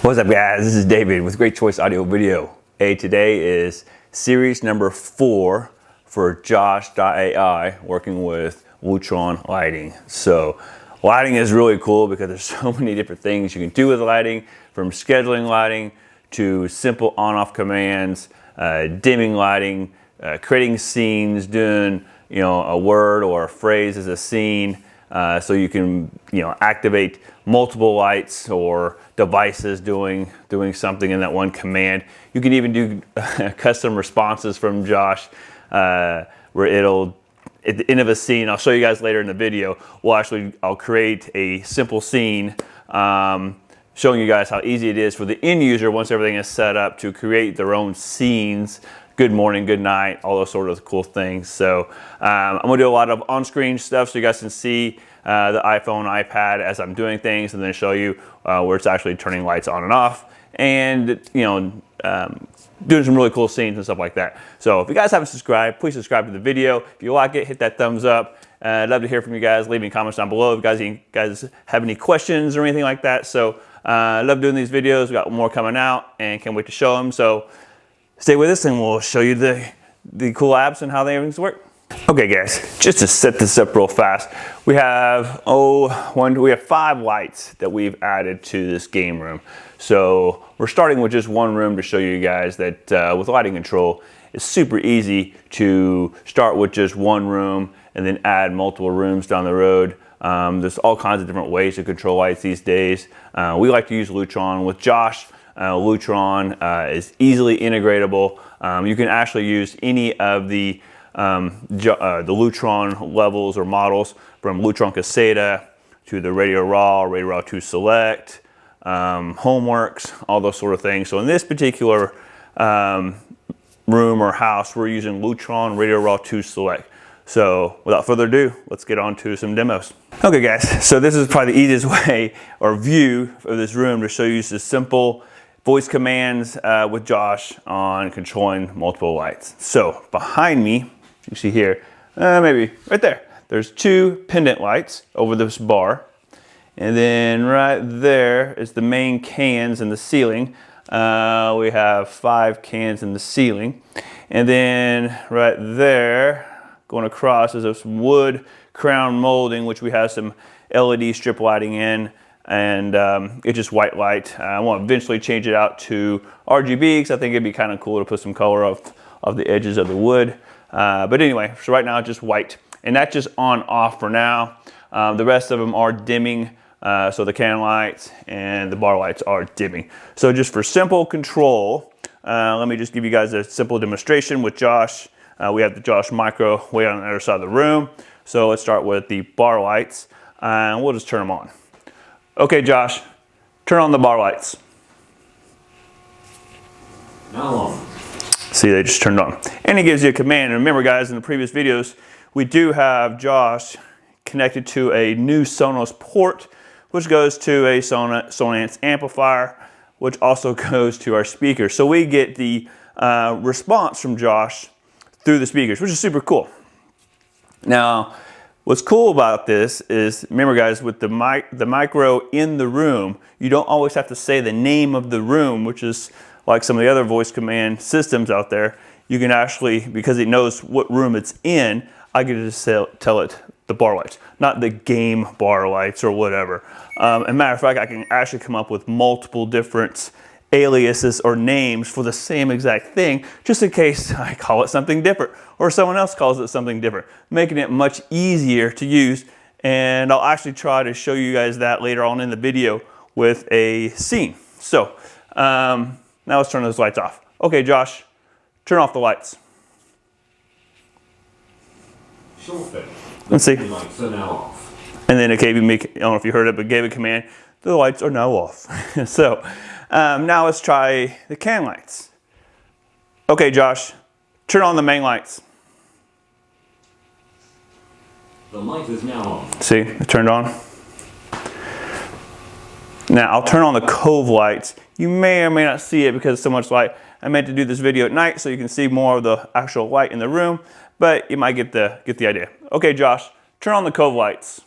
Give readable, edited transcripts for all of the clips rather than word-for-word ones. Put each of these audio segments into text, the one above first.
What's up guys, this is David with Great Choice Audio Video. Hey, today is series number 4 for Josh.ai working with Lutron lighting. So lighting is really cool because there's so many different things you can do with lighting, from scheduling lighting to simple on-off commands, dimming lighting, creating scenes, doing a word or a phrase as a scene. So you can activate multiple lights or devices doing something in that one command. You can even do custom responses from Josh, where it'll, at the end of a scene, I'll show you guys later in the video, I'll create a simple scene showing you guys how easy it is for the end user, once everything is set up, to create their own scenes. Good morning, good night, all those sort of cool things. So I'm gonna do a lot of on-screen stuff so you guys can see the iPhone, iPad as I'm doing things, and then show you where it's actually turning lights on and off, and doing some really cool scenes and stuff like that. So if you guys haven't subscribed, please subscribe to the video. If you like it, hit that thumbs up. I'd love to hear from you guys. Leave me comments down below if you guys have any questions or anything like that. So I love doing these videos. We got more coming out and can't wait to show them. So stay with us and we'll show you the cool apps and how they work. Okay guys, just to set this up real fast, we have 5 lights that we've added to this game room. So we're starting with just one room to show you guys that with lighting control, it's super easy to start with just one room and then add multiple rooms down the road. There's all kinds of different ways to control lights these days. We like to use Lutron with Josh. Lutron is easily integratable. You can actually use any of the Lutron levels or models, from Lutron Caseta to the Radio Raw, Radio Raw 2 Select, Homeworks, all those sort of things. So in this particular room or house, we're using Lutron Radio Raw 2 Select. So without further ado, let's get on to some demos. Okay guys, so this is probably the easiest way or view of this room to show you the simple voice commands with Josh on controlling multiple lights. So behind me, you see here, maybe right there, there's 2 pendant lights over this bar. And then right there is the main cans in the ceiling. We have 5 cans in the ceiling. And then right there, going across, is this wood crown molding, which we have some LED strip lighting in. And it's just white light. I want to eventually change it out to RGB because I think it'd be kind of cool to put some color of the edges of the wood. But anyway, so right now it's just white. And that's just on off for now. The rest of them are dimming. So the can lights and the bar lights are dimming. So just for simple control, let me just give you guys a simple demonstration with Josh. We have the Josh Micro way on the other side of the room. So let's start with the bar lights and we'll just turn them on. Okay, Josh, turn on the bar lights. Now on. See, they just turned on. And it gives you a command. And remember, guys, in the previous videos, we do have Josh connected to a new Sonos port, which goes to a Sonance amplifier, which also goes to our speakers. So we get the response from Josh through the speakers, which is super cool. Now, what's cool about this is, remember guys, with the micro in the room, you don't always have to say the name of the room, which is like some of the other voice command systems out there. You can actually, because it knows what room it's in, I can just tell it the bar lights, not the game bar lights or whatever. As a matter of fact, I can actually come up with multiple different aliases or names for the same exact thing, just in case I call it something different or someone else calls it something different, making it much easier to use. And I'll actually try to show you guys that later on in the video with a scene. So now let's turn those lights off. Okay, Josh, turn off the lights. Sure thing. Let's see. The lights are now off. And then it gave me, I don't know if you heard it, but gave a command, the lights are now off. So now let's try the can lights. Okay, Josh, turn on the main lights. The light is now on. See, it turned on. Now I'll turn on the cove lights. You may or may not see it because it's so much light. I meant to do this video at night so you can see more of the actual light in the room, but you might get the idea. Okay, Josh, turn on the cove lights.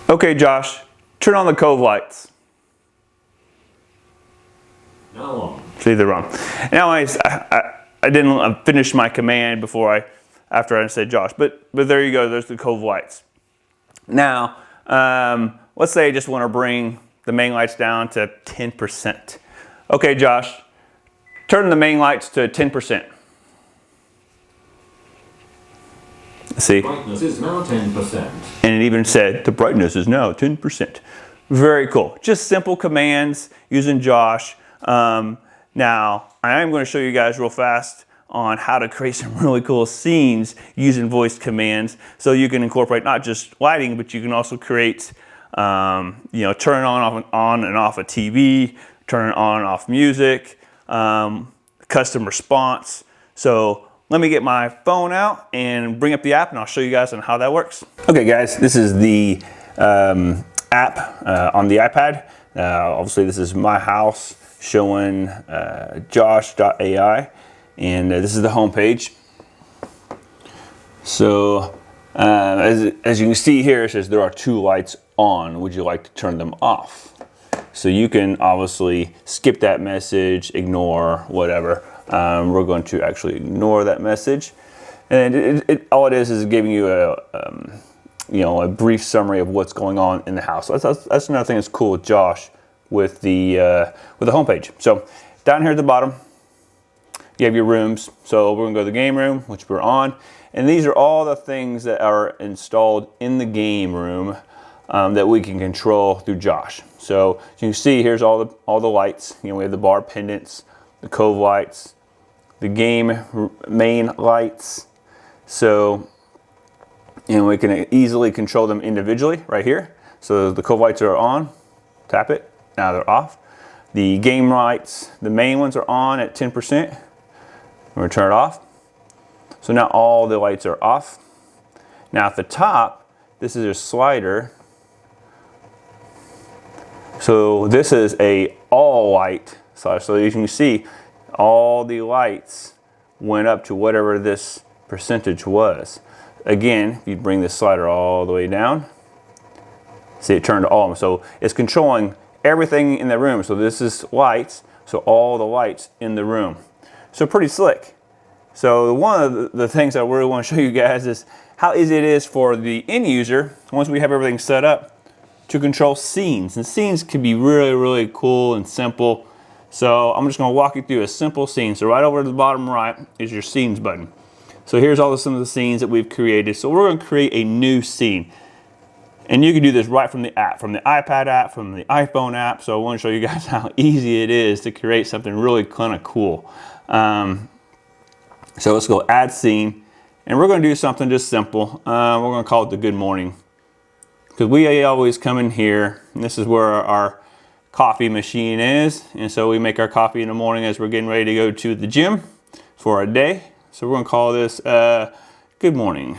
Okay, Josh, turn on the cove lights. Now on. See, they're wrong. Now I didn't finish my command after I said Josh, but there you go. There's the cove lights. Now, let's say I just want to bring the main lights down to 10%. Okay, Josh, turn the main lights to 10%. See? Brightness is now 10%. And it even said the brightness is now 10%. Very cool. Just simple commands using Josh. Now, I am going to show you guys real fast on how to create some really cool scenes using voice commands. So you can incorporate not just lighting, but you can also create, turn on and off a TV, turn on and off music, custom response. So let me get my phone out and bring up the app, and I'll show you guys on how that works. Okay, guys, this is the app on the iPad. Obviously, this is my house showing Josh.ai, and this is the home page. So as you can see here, it says there are 2 lights on. Would you like to turn them off? So you can obviously skip that message, ignore, whatever. We're going to actually ignore that message, and all it is giving you a brief summary of what's going on in the house. That's another thing that's cool with Josh with the homepage. So down here at the bottom, you have your rooms. So we're gonna go to the game room, which we're on, and these are all the things that are installed in the game room that we can control through Josh. So as you can see, here's all the lights. We have the bar pendants, the cove lights, the game main lights. So, we can easily control them individually right here. So the cove lights are on, tap it, now they're off. The game lights, the main ones are on at 10%. We're gonna turn it off. So now all the lights are off. Now at the top, this is a slider. So this is a all light slider. So as you can see, all the lights went up to whatever this percentage was. Again, if you bring this slider all the way down, see it turned to all of them. So it's controlling everything in the room. So this is lights, so all the lights in the room. So pretty slick. So one of the things I really want to show you guys is how easy it is for the end user, once we have everything set up, to control scenes. And scenes can be really, really cool and simple. So I'm just going to walk you through a simple scene. So right over to the bottom right is your scenes button. So here's some of the scenes that we've created. So we're going to create a new scene. And you can do this right from the app, from the iPad app, from the iPhone app. So I want to show you guys how easy it is to create something really kind of cool. So let's go add scene. And we're going to do something just simple. We're going to call it the good morning. Because we always come in here, and this is where our coffee machine is, and so we make our coffee in the morning as we're getting ready to go to the gym for our day. So we're going to call this good morning.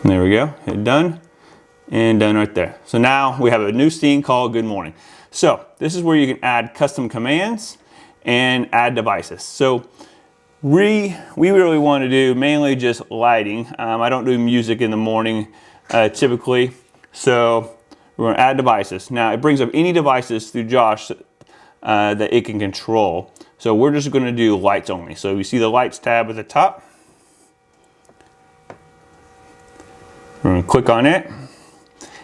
And there we go, hit done, and done right there. So now we have a new scene called good morning. So this is where you can add custom commands and add devices. So we really want to do mainly just lighting. I don't do music in the morning typically, so we're going to add devices. Now it brings up any devices through Josh that it can control. So we're just going to do lights only. So you see the lights tab at the top. We're going to click on it, and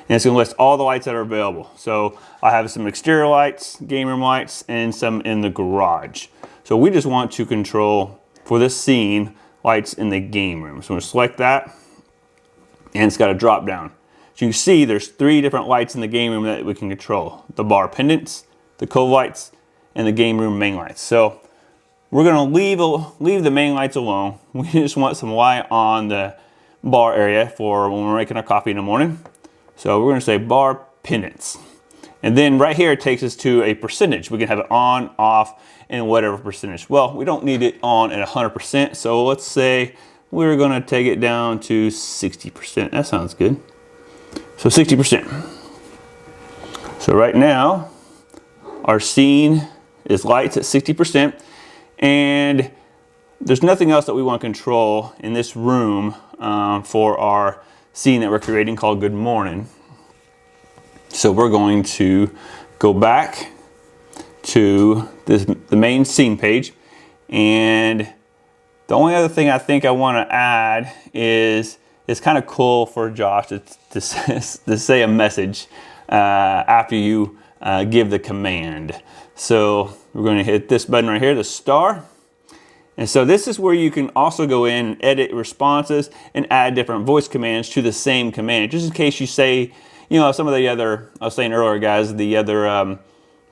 it's going to list all the lights that are available. So I have some exterior lights, game room lights, and some in the garage. So we just want to control, for this scene, lights in the game room. So I'm going to select that, and it's got a drop down. So you can see there's 3 different lights in the game room that we can control. The bar pendants, the cove lights, and the game room main lights. So we're going to leave the main lights alone. We just want some light on the bar area for when we're making our coffee in the morning. So we're going to say bar pendants. And then right here it takes us to a percentage. We can have it on, off, and whatever percentage. Well, we don't need it on at 100%. So let's say we're going to take it down to 60%. That sounds good. So 60%. So right now, our scene is lights at 60%, and there's nothing else that we want to control in this room for our scene that we're creating called Good Morning. So we're going to go back to the main scene page, and the only other thing I think I want to add is it's kind of cool for Josh to say a message after you give the command. So we're going to hit this button right here, the star. And so this is where you can also go in and edit responses and add different voice commands to the same command. Just in case you say, you know, some of the other, I was saying earlier, guys, the other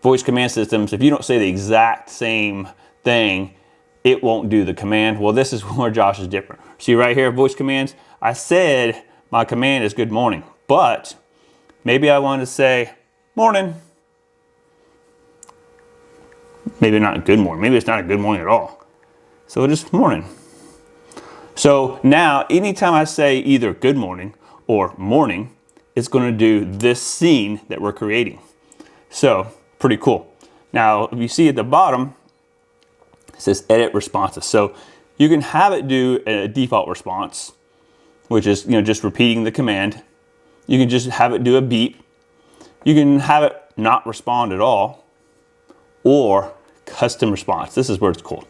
voice command systems, if you don't say the exact same thing, it won't do the command. Well, this is where Josh is different. See right here, voice commands, I said my command is good morning, but maybe I want to say morning. Maybe not good morning. Maybe it's not a good morning at all. So just morning. So now, anytime I say either good morning or morning, it's going to do this scene that we're creating. So pretty cool. Now, if you see at the bottom, it says edit responses. So you can have it do a default response, which is, you know, just repeating the command. You can just have it do a beep. You can have it not respond at all, or custom response. This is where it's cool.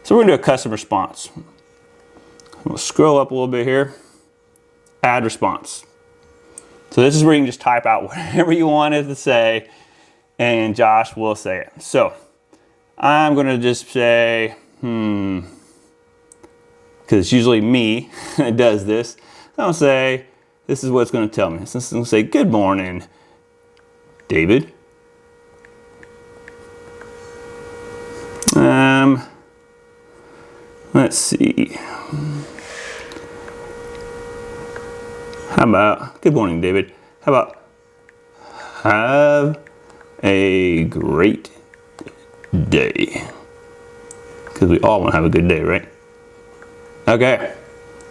So we're going to do a custom response. We'll scroll up a little bit here. Add response. So this is where you can just type out whatever you wanted to say, and Josh will say it. So I'm going to just say, because it's usually me that does this. I'm going to say, this is what it's going to tell me. So it's going to say, good morning, David. Let's see. How about, good morning, David. How about, have a great day. Because we all want to have a good day, right? Okay,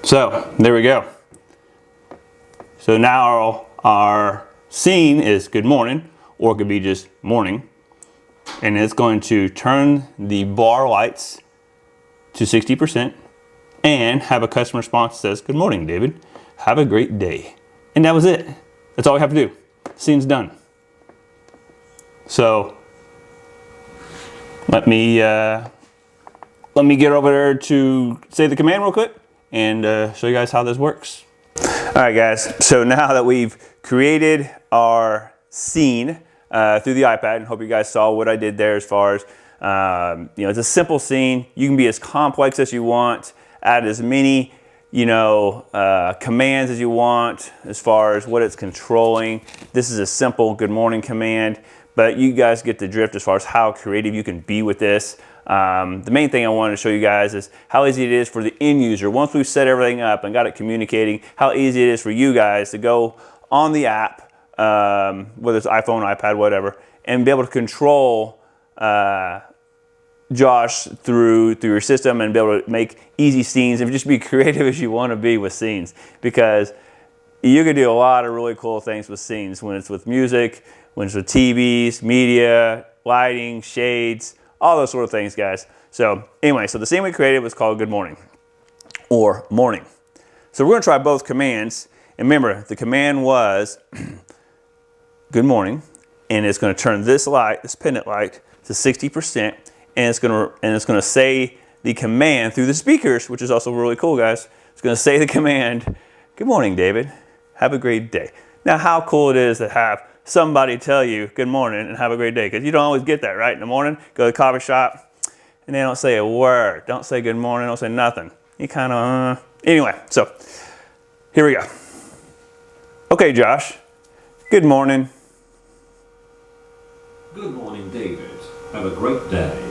so there we go. So now our scene is good morning, or it could be just morning. And it's going to turn the bar lights to 60% and have a custom response that says, good morning, David. Have a great day. And that was it. That's all we have to do. Scene's done. So let me get over there to say the command real quick and show you guys how this works. All right, guys. So now that we've created our scene through the iPad, and hope you guys saw what I did there as far as, you know, it's a simple scene. You can be as complex as you want, add as many, you know, commands as you want as far as what it's controlling. This is a simple good morning command, but you guys get the drift as far as how creative you can be with this. The main thing I wanted to show you guys is how easy it is for the end user. Once we've set everything up and got it communicating, how easy it is for you guys to go on the app, whether it's iPhone, iPad, whatever, and be able to control Josh through your system and be able to make easy scenes and just be creative as you want to be with scenes, because you can do a lot of really cool things with scenes when it's with music, when it's with TVs, media, lighting, shades, all those sort of things, guys. So anyway, so the scene we created was called Good Morning or Morning. So we're going to try both commands, and remember the command was good morning, and it's going to turn this light, this pendant light, to 60%. And it's gonna say the command through the speakers, which is also really cool, guys. It's gonna say the command, good morning, David. Have a great day. Now, how cool it is to have somebody tell you good morning and have a great day, because you don't always get that, right? In the morning, go to the coffee shop, and they don't say a word. Don't say good morning, don't say nothing. You kind of, anyway, so here we go. Okay, Josh, good morning. Good morning, David. Have a great day.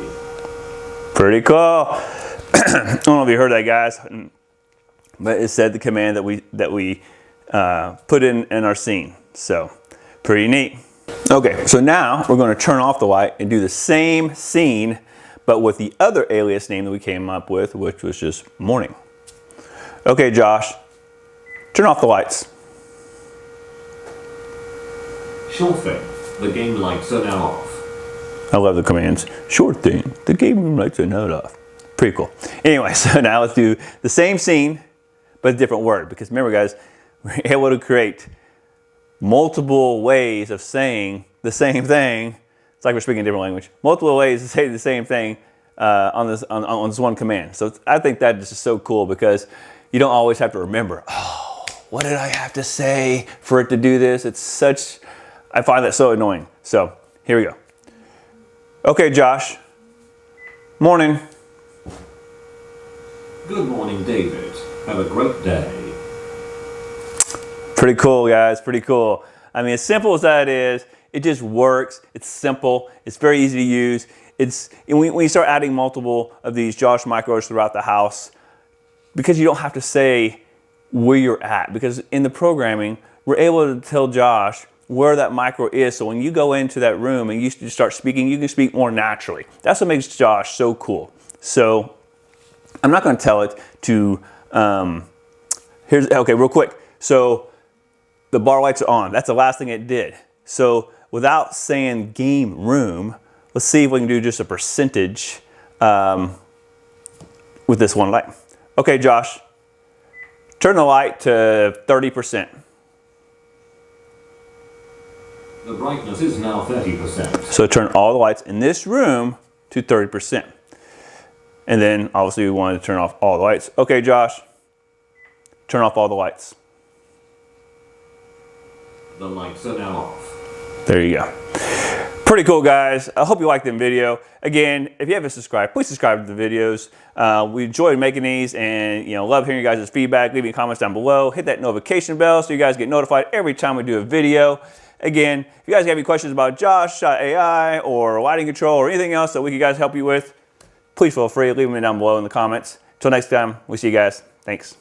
Pretty cool. I don't know if you heard that, guys, but it said the command that we put in our scene. So pretty neat. Okay, so now we're going to turn off the light and do the same scene, but with the other alias name that we came up with, which was just morning. Okay, Josh, turn off the lights. Sure thing. The game lights are now off. I love the commands. Sure thing. The game room lights are not off. Pretty cool. Anyway, so now let's do the same scene, but a different word. Because remember, guys, we're able to create multiple ways of saying the same thing. It's like we're speaking a different language. Multiple ways to say the same thing on this one command. So I think that is just so cool because you don't always have to remember, oh, what did I have to say for it to do this? I find that so annoying. So here we go. Okay, Josh. Morning. Good morning, David. Have a great day. Pretty cool, guys. Pretty cool. I mean, as simple as that is, it just works. It's simple. It's very easy to use. When you start adding multiple of these Josh micros throughout the house, because you don't have to say where you're at, because in the programming, we're able to tell Josh where that micro is. So when you go into that room and you start speaking, you can speak more naturally. That's what makes Josh so cool. So I'm not going to tell it to, okay, real quick. So the bar lights are on. That's the last thing it did. So without saying game room, let's see if we can do just a percentage with this one light. Okay, Josh, turn the light to 30%. The brightness is now 30%. So turn all the lights in this room to 30%. And then obviously we wanted to turn off all the lights. Okay, Josh, turn off all the lights. The lights are now off. There you go. Pretty cool, guys. I hope you liked the video. Again, if you haven't subscribed, please subscribe to the videos. We enjoyed making these and love hearing you guys' feedback. Leave me comments down below. Hit that notification bell so you guys get notified every time we do a video. Again, if you guys have any questions about Josh.ai or lighting control or anything else that we can guys help you with, please feel free to leave them down below in the comments. Until next time, we'll see you guys. Thanks.